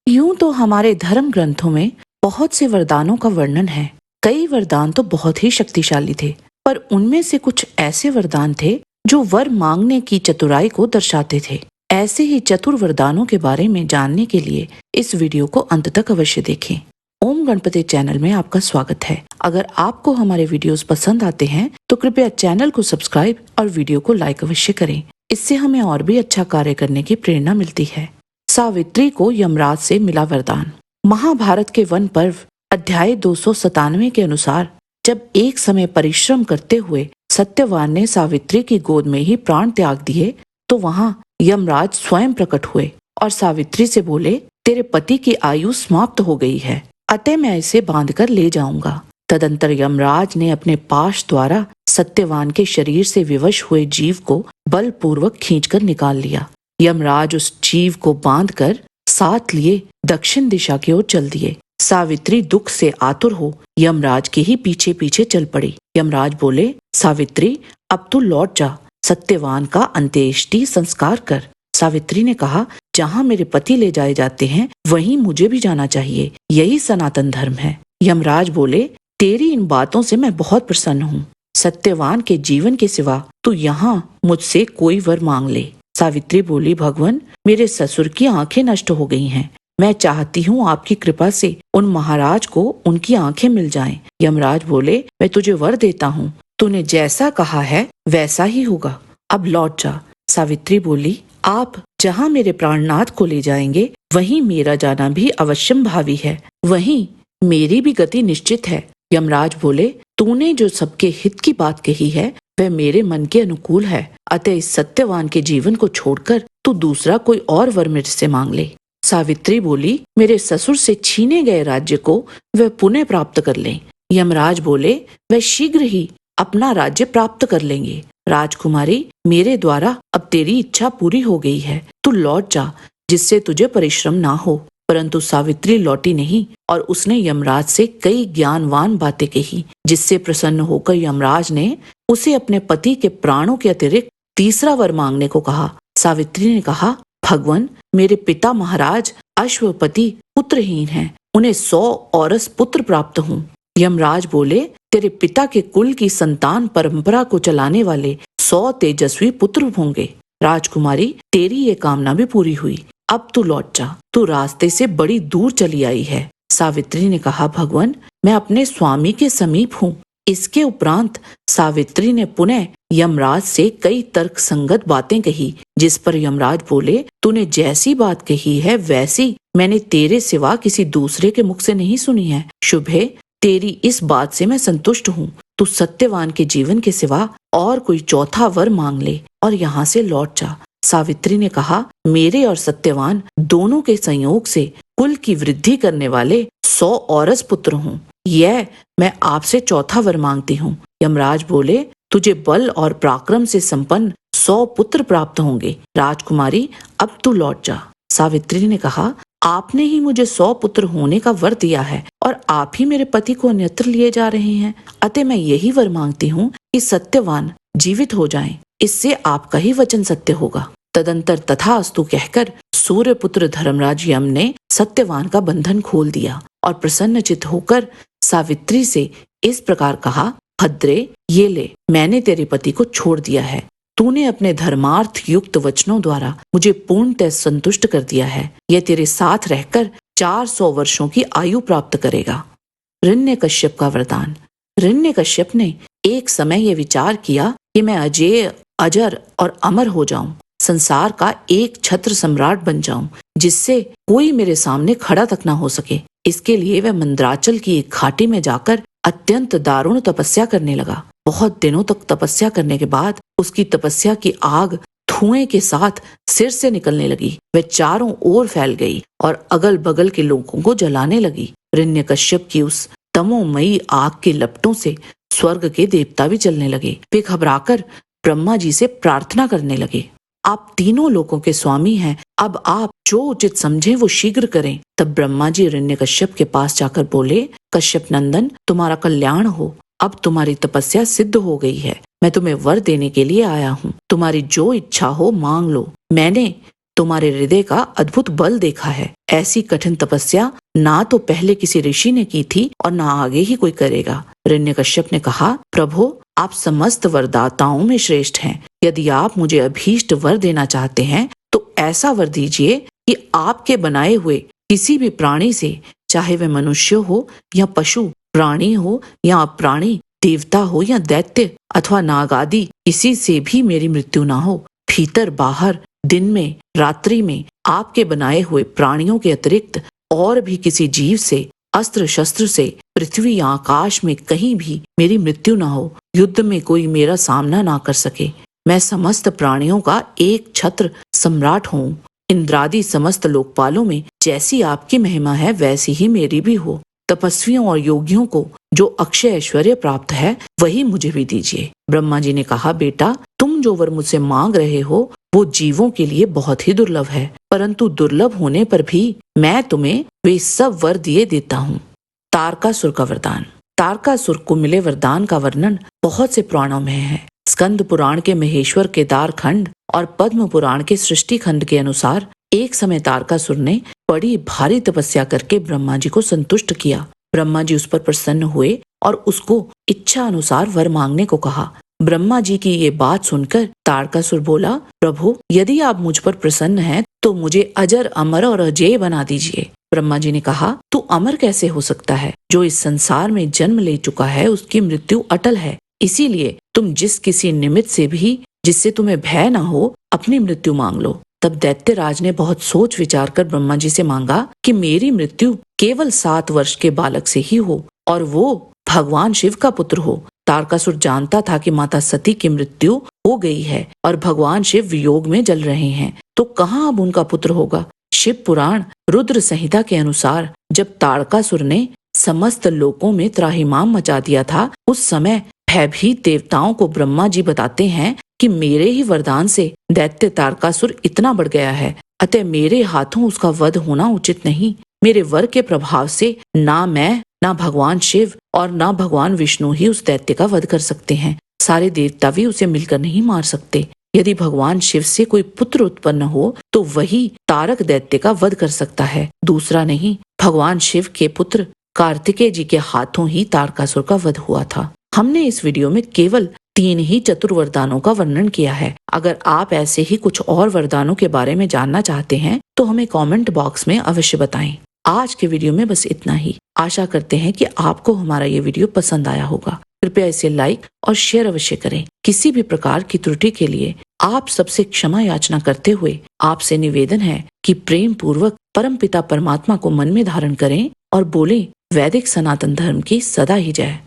यूं तो हमारे धर्म ग्रंथों में बहुत से वरदानों का वर्णन है। कई वरदान तो बहुत ही शक्तिशाली थे, पर उनमें से कुछ ऐसे वरदान थे जो वर मांगने की चतुराई को दर्शाते थे। ऐसे ही चतुर वरदानों के बारे में जानने के लिए इस वीडियो को अंत तक अवश्य देखें। ओम गणपति चैनल में आपका स्वागत है। अगर आपको हमारे वीडियोस पसंद आते हैं तो कृपया चैनल को सब्सक्राइब और वीडियो को लाइक अवश्य करें। इससे हमें और भी अच्छा कार्य करने की प्रेरणा मिलती है। सावित्री को यमराज से मिला वरदान। महाभारत के वन पर्व अध्याय 297 के अनुसार जब एक समय परिश्रम करते हुए सत्यवान ने सावित्री की गोद में ही प्राण त्याग दिए तो वहां यमराज स्वयं प्रकट हुए और सावित्री से बोले, तेरे पति की आयु समाप्त हो गई है, अतः मैं इसे बांधकर ले जाऊंगा। तदंतर यमराज ने अपने पाश द्वारा सत्यवान के शरीर से विवश हुए जीव को बलपूर्वक खींचकर निकाल लिया। यमराज उस जीव को बांधकर साथ लिए दक्षिण दिशा की ओर चल दिए। सावित्री दुख से आतुर हो यमराज के ही पीछे पीछे चल पड़ी। यमराज बोले, सावित्री अब तू लौट जा, सत्यवान का अंत्येष्टि संस्कार कर। सावित्री ने कहा, जहाँ मेरे पति ले जाए जाते हैं वहीं मुझे भी जाना चाहिए, यही सनातन धर्म है। यमराज बोले, तेरी इन बातों से मैं बहुत प्रसन्न हूँ। सत्यवान के जीवन के सिवा तू यहाँ मुझसे कोई वर मांग ले। सावित्री बोली, भगवान मेरे ससुर की आंखें नष्ट हो गई हैं, मैं चाहती हूँ आपकी कृपा से उन महाराज को उनकी आंखें मिल जाएं। यमराज बोले, मैं तुझे वर देता हूँ, तूने जैसा कहा है वैसा ही होगा, अब लौट जा। सावित्री बोली, आप जहाँ मेरे प्राणनाथ को ले जाएंगे वहीं मेरा जाना भी अवश्यम भावी है, वहीं मेरी भी गति निश्चित है। यमराज बोले, तूने जो सबके हित की बात कही है वह मेरे मन के अनुकूल है, अतः इस सत्यवान के जीवन को छोड़कर तू दूसरा कोई और वर मेरे से मांग ले। सावित्री बोली, मेरे ससुर से छीने गए राज्य को वह पुनः प्राप्त कर लें। यमराज बोले, वह शीघ्र ही अपना राज्य प्राप्त कर लेंगे। राजकुमारी, मेरे द्वारा अब तेरी इच्छा पूरी हो गई है, तू लौट जा, जिससे तुझे परिश्रम ना हो। परंतु सावित्री लौटी नहीं और उसने यमराज से कई ज्ञानवान बातें कही, जिससे प्रसन्न होकर यमराज ने उसे अपने पति के प्राणों के अतिरिक्त तीसरा वर मांगने को कहा। सावित्री ने कहा, भगवान मेरे पिता महाराज अश्वपति पुत्रहीन हैं, उन्हें 100 औरस पुत्र प्राप्त हूँ। यमराज बोले, तेरे पिता के कुल की संतान परंपरा को चलाने वाले 100 तेजस्वी पुत्र होंगे। राजकुमारी, तेरी ये कामना भी पूरी हुई, अब तू लौट जा, तू रास्ते से बड़ी दूर चली आई है। सावित्री ने कहा, भगवान मैं अपने स्वामी के समीप हूँ। इसके उपरांत सावित्री ने पुनः यमराज से कई तर्क संगत बातें कही, जिस पर यमराज बोले, तूने जैसी बात कही है वैसी मैंने तेरे सिवा किसी दूसरे के मुख से नहीं सुनी है। शुभ है, तेरी इस बात से मैं संतुष्ट हूँ। तू सत्यवान के जीवन के सिवा और कोई चौथा वर मांग ले और यहाँ से लौट जा। सावित्री ने कहा, मेरे और सत्यवान दोनों के संयोग से कुल की वृद्धि करने वाले 100 औरस पुत्र हूँ, यह मैं आपसे चौथा वर मांगती हूँ। यमराज बोले, तुझे बल और पराक्रम से संपन्न 100 पुत्र प्राप्त होंगे। राजकुमारी, अब तू लौट जा। सावित्री ने कहा, आपने ही मुझे 100 पुत्र होने का वर दिया है और आप ही मेरे पति को अन्यत्र लिए जा रहे हैं, अतः मैं यही वर मांगती हूँ कि सत्यवान जीवित हो जाएं, इससे आपका ही वचन सत्य होगा। तदंतर तथास्तु कहकर सूर्यपुत्र धर्मराज यम ने सत्यवान का बंधन खोल दिया और प्रसन्नचित होकर सावित्री से इस प्रकार कहा, भद्रे ये ले, मैंने तेरे पति को छोड़ दिया है। तूने अपने धर्मार्थ युक्त वचनों द्वारा मुझे पूर्णतः संतुष्ट कर दिया है। यह तेरे साथ रहकर 400 वर्षों की आयु प्राप्त करेगा। हिरण्यकश्यप का वरदान। हिरण्यकश्यप ने एक समय यह विचार किया कि मैं अजेय, अजर और अमर हो जाऊं, संसार का एक छत्र सम्राट बन जाऊं, जिससे कोई मेरे सामने खड़ा तक ना हो सके। इसके लिए वह मंद्राचल की एक घाटी में जाकर अत्यंत दारुण तपस्या करने लगा। बहुत दिनों तक तपस्या करने के बाद उसकी तपस्या की आग धुएं के साथ सिर से निकलने लगी। वह चारों ओर फैल गई और अगल बगल के लोगों को जलाने लगी। हिरण्यकश्यप की उस तमोमयी आग के लपटों से स्वर्ग के देवता भी जलने लगे। वे घबराकर ब्रह्मा जी से प्रार्थना करने लगे, आप तीनों लोगों के स्वामी हैं, अब आप जो उचित समझे वो शीघ्र करें। तब ब्रह्मा जी हिरण्यकश्यप के पास जाकर बोले, कश्यप नंदन, तुम्हारा कल्याण हो, अब तुम्हारी तपस्या सिद्ध हो गई है, मैं तुम्हें वर देने के लिए आया हूँ, तुम्हारी जो इच्छा हो मांग लो। मैंने तुम्हारे हृदय का अद्भुत बल देखा है। ऐसी कठिन तपस्या ना तो पहले किसी ऋषि ने की थी और ना आगे ही कोई करेगा। हिरण्यकश्यप ने कहा, प्रभु आप समस्त वरदाताओं में श्रेष्ठ हैं। यदि आप मुझे अभीष्ट वर देना चाहते हैं तो ऐसा वर दीजिए कि आपके बनाए हुए किसी भी प्राणी से, चाहे वह मनुष्य हो या पशु, प्राणी हो या अप्राणी, देवता हो या दैत्य अथवा नाग आदि, किसी से भी मेरी मृत्यु ना हो। भीतर बाहर, दिन में रात्रि में आपके बनाए हुए प्राणियों के अतिरिक्त और भी किसी जीव से, अस्त्र शस्त्र से, पृथ्वी या आकाश में कहीं भी मेरी मृत्यु ना हो। युद्ध में कोई मेरा सामना ना कर सके। मैं समस्त प्राणियों का एक छत्र सम्राट हूँ। इंद्रादि समस्त लोकपालों में जैसी आपकी महिमा है वैसी ही मेरी भी हो। तपस्वियों और योगियों को जो अक्षय ऐश्वर्य प्राप्त है वही मुझे भी दीजिए। ब्रह्मा जी ने कहा, बेटा तुम जो वर मुझसे मांग रहे हो वो जीवों के लिए बहुत ही दुर्लभ है, परंतु दुर्लभ होने पर भी मैं तुम्हें वे सब वर दिए देता हूँ। तारकासुर का वरदान। तारकासुर को मिले वरदान का वर्णन बहुत से पुराणों में है। स्कंद पुराण के महेश्वर केदार खंड और पद्म पुराण के सृष्टि खंड के अनुसार एक समय तारकासुर ने बड़ी भारी तपस्या करके ब्रह्मा जी को संतुष्ट किया। ब्रह्मा जी उस पर प्रसन्न हुए और उसको इच्छा अनुसार वर मांगने को कहा। ब्रह्मा जी की ये बात सुनकर तारकासुर बोला, प्रभु यदि आप मुझ पर प्रसन्न हैं तो मुझे अजर, अमर और अजेय बना दीजिए। ब्रह्मा जी ने कहा, तू अमर कैसे हो सकता है? जो इस संसार में जन्म ले चुका है उसकी मृत्यु अटल है। इसीलिए तुम जिस किसी निमित्त से भी, जिससे तुम्हें भय न हो, अपनी मृत्यु मांग लो। तब दैत्यराज ने बहुत सोच विचार कर ब्रह्मा जी से मांगा कि मेरी मृत्यु केवल 7 वर्ष के बालक से ही हो और वो भगवान शिव का पुत्र हो। तारकासुर जानता था कि माता सती की मृत्यु हो गई है और भगवान शिव वियोग में जल रहे हैं, तो कहाँ अब उनका पुत्र होगा। शिव पुराण रुद्र संहिता के अनुसार जब तारकासुर ने समस्त लोकों में त्राहिमाम मचा दिया था, उस समय भयभीत देवताओं को ब्रह्मा जी बताते हैं कि मेरे ही वरदान से दैत्य तारकासुर इतना बढ़ गया है, अतः मेरे हाथों उसका वध होना उचित नहीं। मेरे वर के प्रभाव से ना मैं, ना भगवान शिव और ना भगवान विष्णु ही उस दैत्य का वध कर सकते हैं। सारे देवता भी उसे मिलकर नहीं मार सकते। यदि भगवान शिव से कोई पुत्र उत्पन्न हो तो वही तारक दैत्य का वध कर सकता है, दूसरा नहीं। भगवान शिव के पुत्र कार्तिकेय जी के हाथों ही तारकासुर का वध हुआ था। हमने इस वीडियो में केवल 3 ही चतुर वरदानों का वर्णन किया है। अगर आप ऐसे ही कुछ और वरदानों के बारे में जानना चाहते हैं तो हमें कमेंट बॉक्स में अवश्य बताएं। आज के वीडियो में बस इतना ही। आशा करते हैं कि आपको हमारा ये वीडियो पसंद आया होगा। कृपया इसे लाइक और शेयर अवश्य करें। किसी भी प्रकार की त्रुटि के लिए आप सबसे क्षमा याचना करते हुए आपसे निवेदन है कि प्रेम पूर्वक परमपिता परमात्मा को मन में धारण करें और बोलें, वैदिक सनातन धर्म की सदा ही जय।